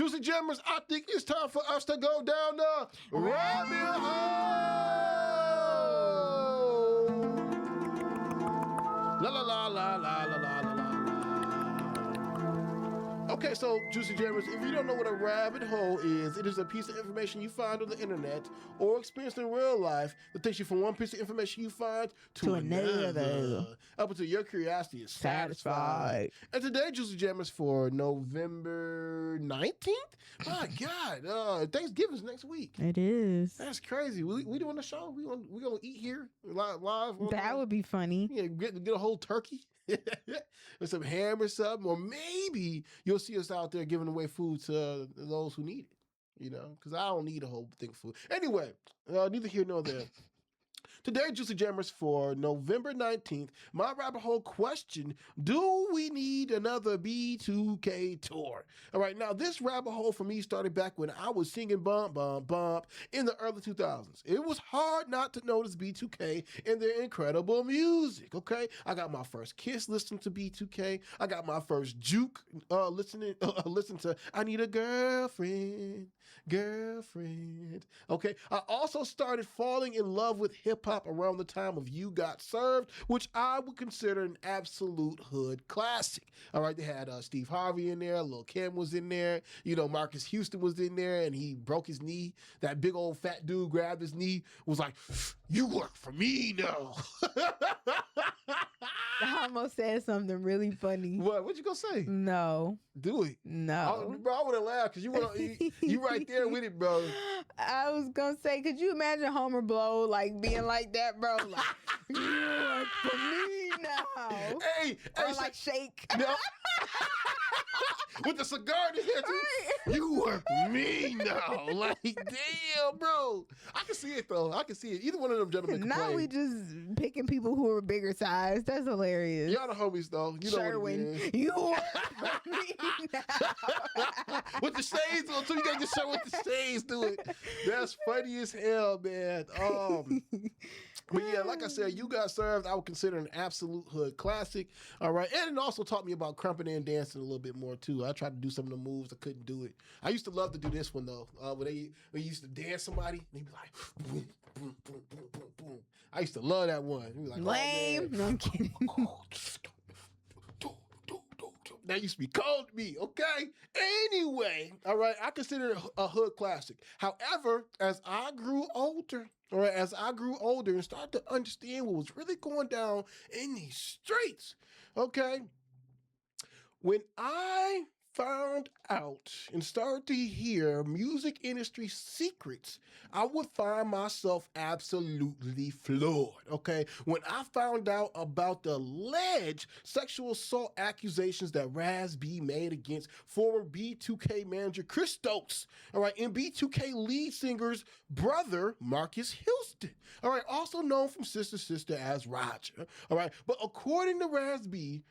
Juicy Jammers, I think it's time for us to go down the rabbit hole. La la la la la la la la la. Okay, so Juicy Jammers, if you don't know what a rabbit hole is, it is a piece of information you find on the internet or experience in real life that takes you from one piece of information you find to another. Up until your curiosity is satisfied. And today, Juicy Jammers, for November 19th? My God, Thanksgiving's next week. It is. That's crazy. We doing a show? We gonna eat here live? That would be funny. Yeah, get a whole turkey. With some ham or something, or maybe you'll see us out there giving away food to those who need it, because I don't need a whole thing of food. Anyway, neither here nor there. Today, Juicy Jammers, for November 19th, my rabbit hole question: do we need another B2K tour? All right, now this rabbit hole for me started back when I was singing Bump Bump Bump in the early 2000s. It was hard not to notice B2K and their incredible music, okay? I got my first kiss listening to B2K. I got my first juke listening to I Need a Girlfriend. Okay, I also started falling in love with hip-hop around the time of You Got Served, which I would consider an absolute hood classic. All right, they had Steve Harvey in there, Lil' Kim was in there, Marcus Houston was in there, and he broke his knee. That big old fat dude grabbed his knee, was like, "You work for me now." I almost said something really funny. What'd you gonna say? No. Do it. No. Bro, I would have laughed because you right there with it, bro. I was gonna say, could you imagine Homer Blow being like that, bro? Like, you work for me now. Hey, or like Shake. No. With the cigar in his hand, too. You work for me now. Like, damn, bro. I can see it, though. I can see it. Either one of them gentlemen can now play. We just picking people who are bigger size. That's hilarious. Y'all the homies, though. You know Sherwin, what it is. You work for me now. With the shades on, too. You got to get show with the shades to it. That's funny as hell, man. But yeah, like I said, You Got Served, I would consider an absolute hood classic. All right. And it also taught me about crumping and dancing a little bit more, too. I tried to do some of the moves. I couldn't do it. I used to love to do this one, though. When they used to dance somebody, they'd be like, boom, boom, boom, boom, boom, boom. I used to love that one. Be like, lame. Oh, no, I'm kidding. That used to be cold to me, okay? Anyway, all right, I consider it a hood classic. However, as I grew older, and started to understand what was really going down in these streets, okay, when I found out and started to hear music industry secrets, I would find myself absolutely floored, okay? When I found out about the alleged sexual assault accusations that Raz-B made against former B2K manager Chris Stokes, all right, and B2K lead singer's brother, Marcus Houston, all right, also known from Sister Sister as Roger, all right? But according to Raz-B,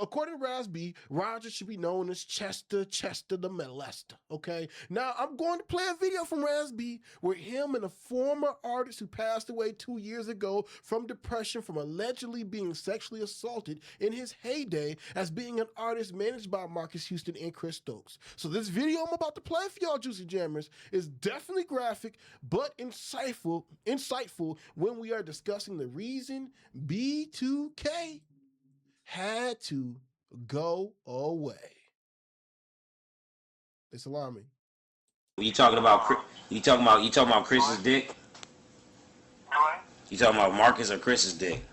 according to Raz-B, Roger should be known as Chester the Molester, okay? Now, I'm going to play a video from Raz-B where him and a former artist who passed away 2 years ago from depression from allegedly being sexually assaulted in his heyday as being an artist managed by Marcus Houston and Chris Stokes. So this video I'm about to play for y'all, Juicy Jammers, is definitely graphic but insightful when we are discussing the reason B2K had to go away. It's alarming. You talking about Chris's dick? What? You talking about Marcus or Chris's dick?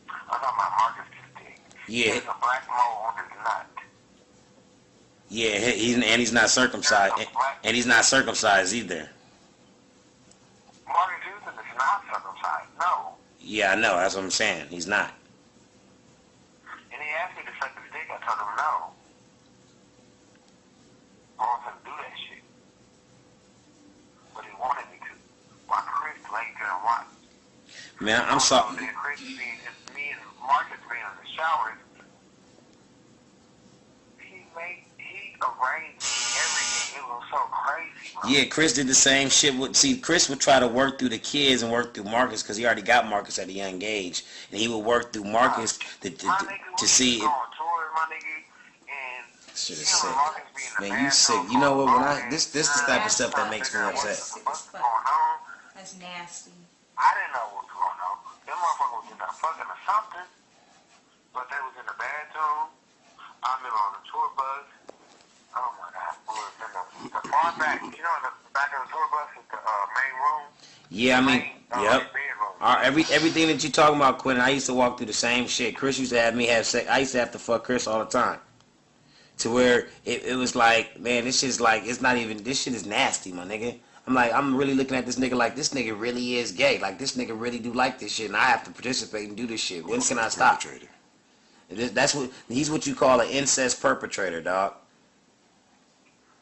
I'm talking about Marcus's dick. Yeah. There's a black mole on his nut. Yeah, he's not circumcised, and he's not circumcised either. Marcus Houston is not circumcised. No. Yeah, I know. That's what I'm saying. He's not. And he asked me to suck his dick. I told him no. I wasn't gonna do that shit. But he wanted me to. Why Chris laid there and watched? Man, I'm sorry. Then Chris being me and Marcus being in the showers. He arranged everything. It was so crazy, bro. Yeah, Chris did the same shit. Chris would try to work through the kids and work through Marcus because he already got Marcus at a young age, and he would work through Marcus to see it. Shit is You know, sick. Marcus be in the Man, you sick. bathroom You know what? When alone, this the type of stuff that makes me figure out upset. what's going on. That's nasty. I didn't know what was going on. Them motherfuckers was in there fucking or something, but they was in the bathroom. I remember on the tour bus. Oh my God, we was in the far back. You know, in the back of the tour bus is the main room. Yeah, I mean, yep. Everything that you talking about, Quentin, I used to walk through the same shit. Chris used to have me have sex. I used to have to fuck Chris all the time. To where it was like, man, this shit's like, it's not even, this shit is nasty, my nigga. I'm like, I'm really looking at this nigga like, this nigga really is gay. Like, this nigga really do like this shit, and I have to participate and do this shit. When can I stop? That's what, he's what you call an incest perpetrator, dog.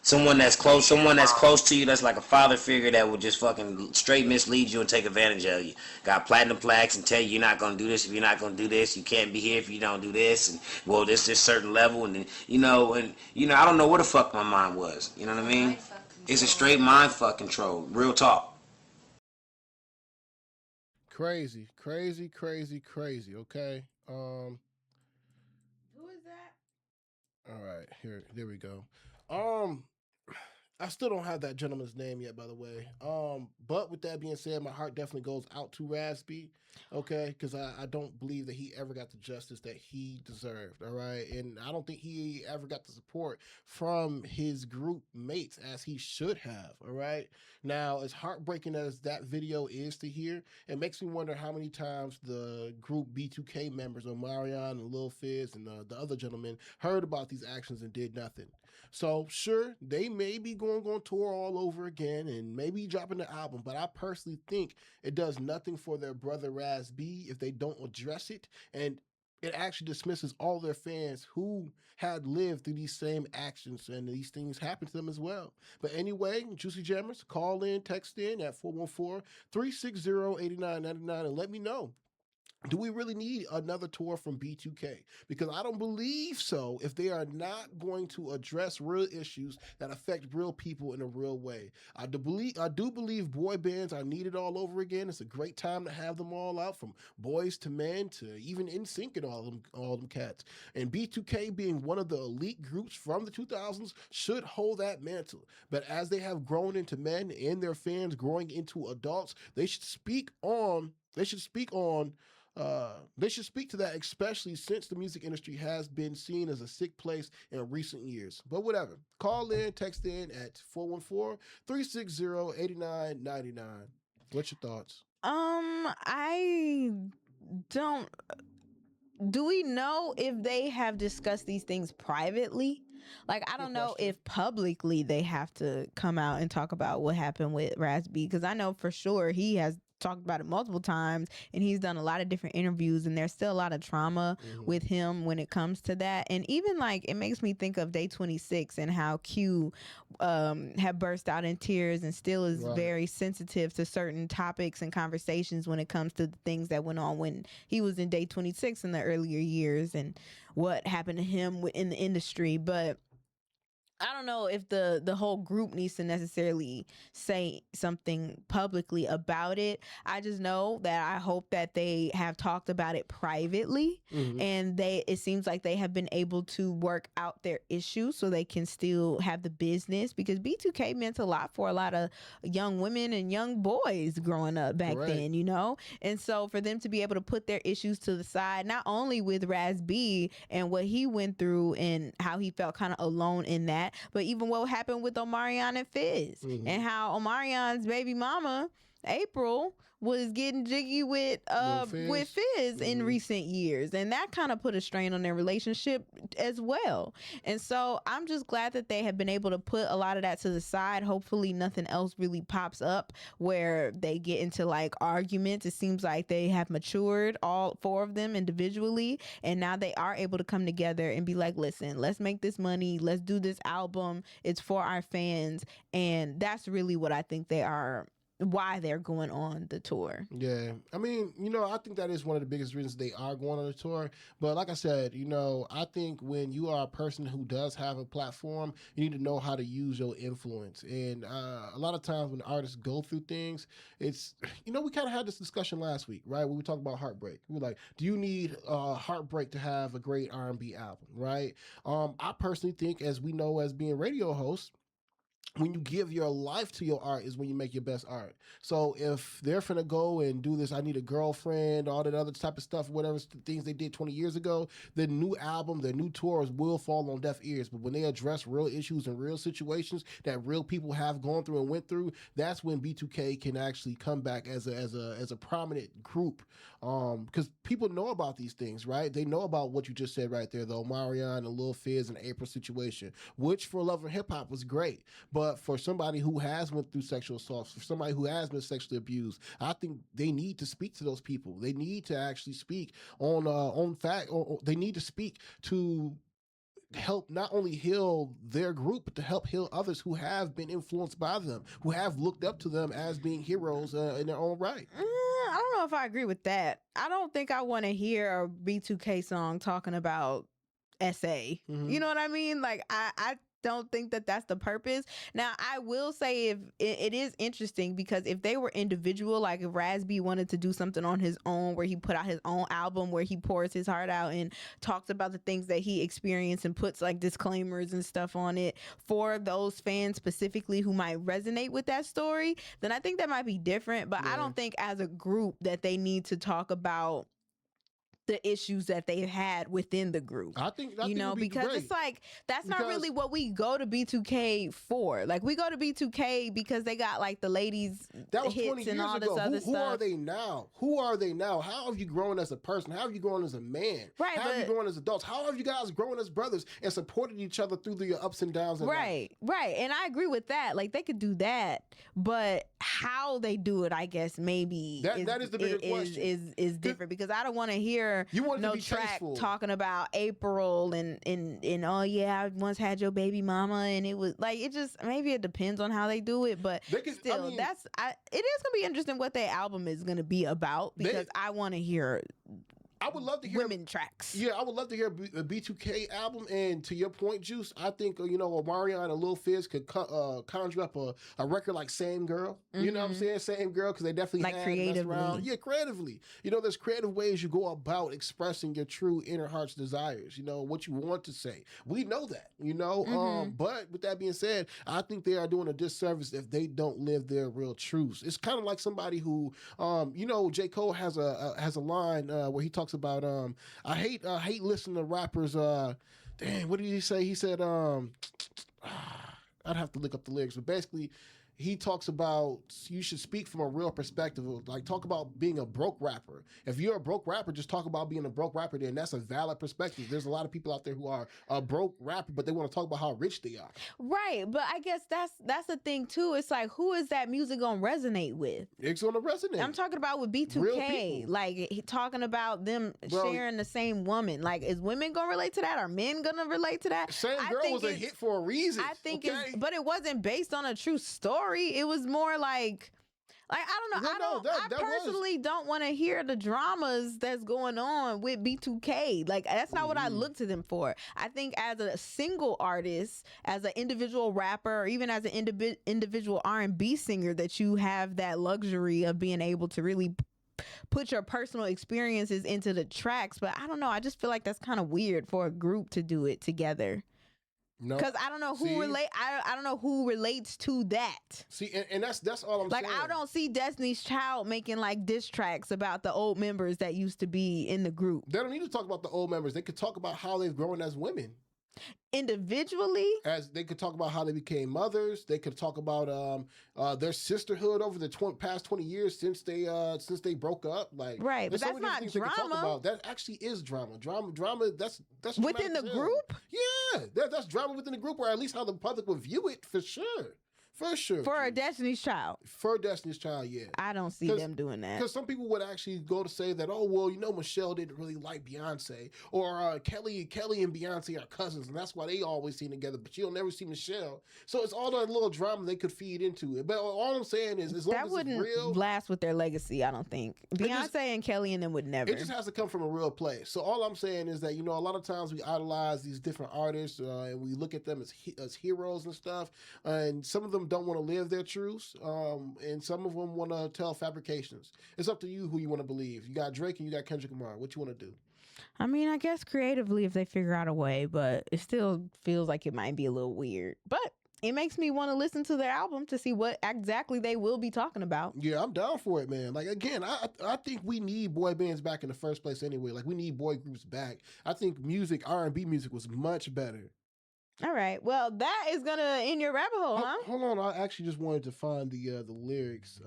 Someone that's close to you, that's like a father figure that will just fucking straight mislead you and take advantage of you. Got platinum plaques and tell you you're not gonna do this if you're not gonna do this. You can't be here if you don't do this. And well, this certain level, and then I don't know where the fuck my mind was. You know what I mean? It's a straight mind fuck control. Real talk. Crazy. Okay. Who is that? All right. There we go. I still don't have that gentleman's name yet, by the way. But with that being said, my heart definitely goes out to Raz-B, okay? Because I don't believe that he ever got the justice that he deserved, all right? And I don't think he ever got the support from his group mates as he should have, all right? Now, as heartbreaking as that video is to hear, it makes me wonder how many times the group B2K members, Omarion and Lil Fizz and the other gentleman, heard about these actions and did nothing. So sure, they may be going on tour all over again and maybe dropping the album, but I personally think it does nothing for their brother Raz-B if they don't address it, and it actually dismisses all their fans who had lived through these same actions and these things happen to them as well. But anyway, Juicy Jammers, call in, text in at 414-360-8999 and let me know. Do we really need another tour from B2K? Because I don't believe so if they are not going to address real issues that affect real people in a real way. I do believe boy bands are needed all over again. It's a great time to have them all out, from Boys to Men to even NSYNC and all them cats. And B2K, being one of the elite groups from the 2000s, should hold that mantle. But as they have grown into men and their fans growing into adults, they should speak to that, especially since the music industry has been seen as a sick place in recent years. But whatever. Call in, text in at 414-360-8999. What's your thoughts? I don't. Do we know if they have discussed these things privately? Like, I don't know if publicly they have to come out and talk about what happened with Raz-B, because I know for sure he has talked about it multiple times and he's done a lot of different interviews, and there's still a lot of trauma with him when it comes to that. And even like, it makes me think of Day 26 and how Q had burst out in tears and still is very sensitive to certain topics and conversations when it comes to the things that went on when he was in Day 26 in the earlier years and what happened to him in the industry. But I don't know if the whole group needs to necessarily say something publicly about it. I just know that I hope that they have talked about it privately, and it seems like they have been able to work out their issues so they can still have the business, because B2K meant a lot for a lot of young women and young boys growing up back then, you know? And so for them to be able to put their issues to the side, not only with Raz-B and what he went through and how he felt kind of alone in that, but even what happened with Omarion and Fizz, and how Omarion's baby mama April was getting jiggy with Fizz in recent years, and that kind of put a strain on their relationship as well. And so I'm just glad that they have been able to put a lot of that to the side. Hopefully nothing else really pops up where they get into like arguments. It seems like they have matured, all four of them individually, and now they are able to come together and be like, listen, let's make this money, let's do this album, it's for our fans. And that's really what I think they are why they're going on the tour. Yeah, I mean, I think that is one of the biggest reasons they are going on the tour. But like I said, I think when you are a person who does have a platform, you need to know how to use your influence. And a lot of times when artists go through things, it's, we kind of had this discussion last week, right? When we talked about heartbreak. We were like, do you need heartbreak to have a great R&B album, right? I personally think, as we know as being radio hosts, when you give your life to your art is when you make your best art. So if they're finna go and do this, I need a girlfriend, all that other type of stuff, whatever things they did 20 years ago, the new album, their new tours will fall on deaf ears. But when they address real issues and real situations that real people have gone through and went through, that's when B2K can actually come back as a prominent group. Because people know about these things, right? They know about what you just said right there, though, Marion and Lil Fizz and April situation, which for Love and Hip Hop was great. But for somebody who has went through sexual assault, for somebody who has been sexually abused, I think they need to speak to those people. They need to actually speak on fact. Or they need to speak to help not only heal their group, but to help heal others who have been influenced by them, who have looked up to them as being heroes in their own right. I don't know if I agree with that. I don't think I want to hear a B2K song talking about SA. Mm-hmm. You know what I mean? Like, I don't think that that's the purpose. Now, I will say if it is interesting, because if they were individual, like if Raz-B wanted to do something on his own where he put out his own album where he pours his heart out and talks about the things that he experienced and puts like disclaimers and stuff on it for those fans specifically who might resonate with that story, then I think that might be different. But I don't think as a group that they need to talk about the issues that they've had within the group. I think because great. It's like that's not really what we go to B2K for. Like, we go to B2K because they got like the ladies that was hits 20 years and all ago. this other Who stuff. are they now? Who are they now? How have you grown as a person? How have you grown as a man? Right, How have you grown as adults? How have you guys grown as brothers and supported each other through the ups and downs? Right. And I agree with that. Like, they could do that, but how they do it, I guess maybe that is the bigger question. Is different, because I don't want to hear no track tasteful. talking about April and oh yeah, I once had your baby mama, and it was like, it just, maybe it depends on how they do it, but it is gonna be interesting what their album is gonna be about, because I want to hear. I would love to hear women tracks. Yeah, I would love to hear a B2K album. And to your point, Juice, I think Omarion and Lil Fizz could conjure up a record like Same Girl. Mm-hmm. You know what I'm saying? Same Girl, because they definitely like creatively. Yeah, creatively. There's creative ways you go about expressing your true inner heart's desires. What you want to say. We know that. Mm-hmm. But with that being said, I think they are doing a disservice if they don't live their real truths. It's kind of like somebody who, J. Cole has a line where he talks about I hate listening to rappers. Dang, what did he say? He said I'd have to look up the lyrics, but basically he talks about you should speak from a real perspective. Like, talk about being a broke rapper. If you're a broke rapper, just talk about being a broke rapper. Then that's a valid perspective. There's a lot of people out there who are a broke rapper, but they want to talk about how rich they are. Right, but I guess that's the thing too. It's like, who is that music gonna resonate with? It's gonna resonate. I'm talking about with B2K, like talking about them sharing the same woman. Like, is women gonna relate to that? Are men gonna relate to that? Same Girl was a hit for a reason. I think but it wasn't based on a true story. It was more like I don't know. I personally don't want to hear the dramas that's going on with B2K. Like, that's not what I look to them for. I think as a single artist, as an individual rapper, or even as an individual R&B singer, that you have that luxury of being able to really put your personal experiences into the tracks. But I don't know. I just feel like that's kind of weird for a group to do it together. No, because I don't know who I don't know who relates to that. See, and that's all I'm saying. Like, I don't see Destiny's Child making like diss tracks about the old members that used to be in the group. They don't need to talk about the old members. They could talk about how they've grown as women. Individually, as they could talk about how they became mothers. They could talk about their sisterhood over the past 20 years since they broke up. Like, right, but that's not drama. That actually is drama. Drama. That's within the group. Yeah, that's drama within the group, or at least how the public would view it, for sure. For sure. For a Destiny's Child. For Destiny's Child, yeah. I don't see them doing that. Because some people would actually go to say that, oh, well, Michelle didn't really like Beyonce. Or Kelly and Beyonce are cousins, and that's why they always seen together, but you'll never see Michelle. So it's all that little drama they could feed into it. But all I'm saying is, as long as it's real, last with their legacy, I don't think. Beyonce and Kelly and them would never. It just has to come from a real place. So all I'm saying is that, a lot of times we idolize these different artists and we look at them as heroes and stuff. And some of them don't want to live their truths. And some of them want to tell fabrications. It's up to you who you want to believe. You got Drake and you got Kendrick Lamar. What you want to do? I mean, I guess creatively if they figure out a way, but it still feels like it might be a little weird. But it makes me want to listen to their album to see what exactly they will be talking about. Yeah, I'm down for it, man. Like, again, I think we need boy bands back in the first place anyway. Like, we need boy groups back. I think R&B music was much better. All right. Well, that is going to end your rabbit hole, huh? Hold on. I actually just wanted to find the lyrics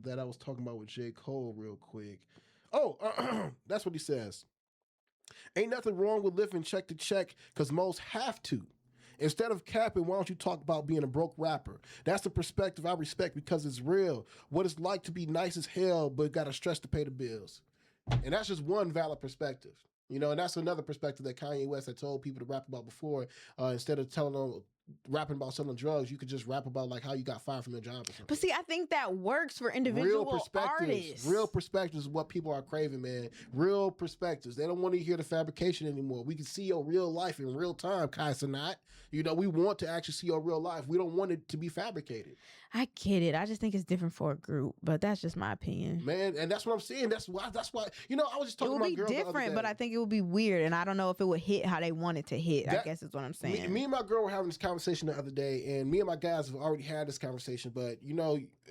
that I was talking about with J. Cole real quick. Oh, that's what he says. Ain't nothing wrong with living check to check because most have to. Instead of capping, why don't you talk about being a broke rapper? That's the perspective I respect because it's real. What it's like to be nice as hell, but got to stress to pay the bills. And that's just one valid perspective. And that's another perspective that Kanye West had told people to rap about before. Instead of telling them, rapping about selling drugs, you could just rap about like how you got fired from your job or something. But see, I think that works for individual artists. Real perspectives is what people are craving, man. Real perspectives. They don't want to hear the fabrication anymore. We can see your real life in real time, Kai Cenat. We want to actually see your real life. We don't want it to be fabricated. I get it. I just think it's different for a group, but that's just my opinion. Man, and that's what I'm saying. That's why, I was just talking about girls the other day. It would be different, but I think it would be weird, and I don't know if it would hit how they want it to hit, I guess is what I'm saying. Me and my girl were having this conversation the other day, and me and my guys have already had this conversation, but,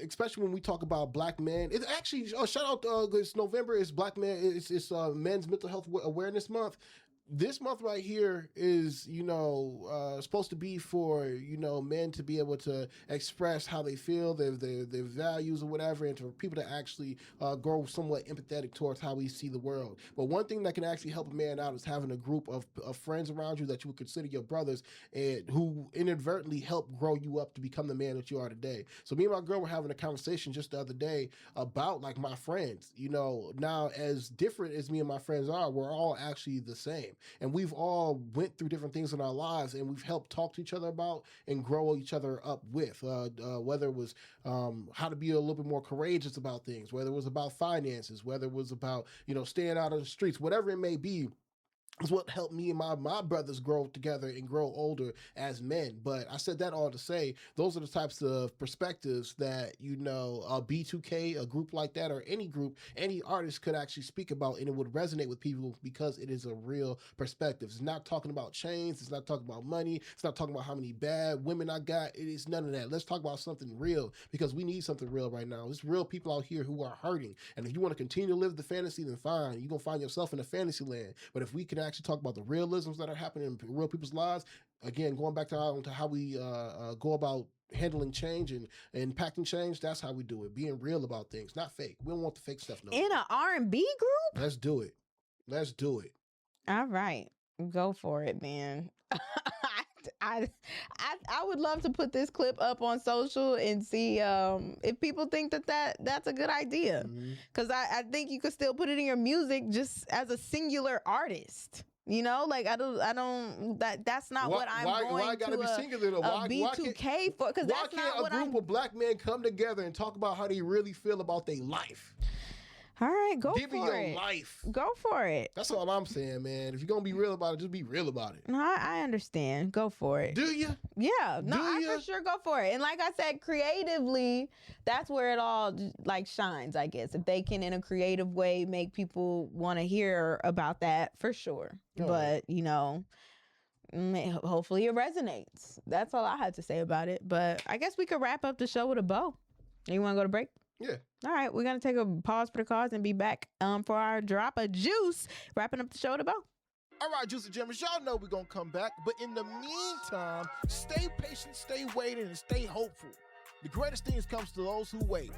especially when we talk about black men, it's actually, shout out, it's November, it's Black Men, it's Men's Mental Health Awareness Month. This month right here is, supposed to be for, men to be able to express how they feel, their values or whatever, and for people to actually grow somewhat empathetic towards how we see the world. But one thing that can actually help a man out is having a group of friends around you that you would consider your brothers and who inadvertently help grow you up to become the man that you are today. So me and my girl were having a conversation just the other day about like my friends. Now as different as me and my friends are, we're all actually the same. And we've all went through different things in our lives, and we've helped talk to each other about and grow each other up with, whether it was how to be a little bit more courageous about things, whether it was about finances, whether it was about, staying out of the streets, whatever it may be. Is what helped me and my brothers grow together and grow older as men. But I said that all to say, those are the types of perspectives that, a B2K, a group like that, or any group, any artist could actually speak about, and it would resonate with people because it is a real perspective. It's not talking about chains. It's not talking about money. It's not talking about how many bad women I got. It is none of that. Let's talk about something real because we need something real right now. There's real people out here who are hurting. And if you want to continue to live the fantasy, then fine. You're going to find yourself in a fantasy land. But if we can actually talk about the realisms that are happening in real people's lives, again, going back to how we go about handling change and impacting change, that's how we do it. Being real about things, not fake. We don't want the fake stuff. No. In an R&B group? Let's do it. All right. Go for it, man. I would love to put this clip up on social and see if people think that's a good idea. Because I think you could still put it in your music just as a singular artist. Like that's not what I'm going why gotta to be singular? a B2K for. Because that's not what a group of black men come together and talk about how they really feel about their life? All right, go Give for me your it. life. Go for it. That's all I'm saying, man. If you're gonna be real about it, just be real about it. No, I understand. Go for it. Do you? Yeah. No, I for sure go for it. And like I said, creatively, that's where it all like shines, I guess. If they can, in a creative way, make people want to hear about that, for sure. Oh. But, hopefully it resonates. That's all I had to say about it. But I guess we could wrap up the show with a bow. You want to go to break? Yeah. All right, we're going to take a pause for the cause and be back for our drop of juice, wrapping up the show with a bow. All right, Juicy Jammers, y'all know we're going to come back. But in the meantime, stay patient, stay waiting, and stay hopeful. The greatest things comes to those who wait.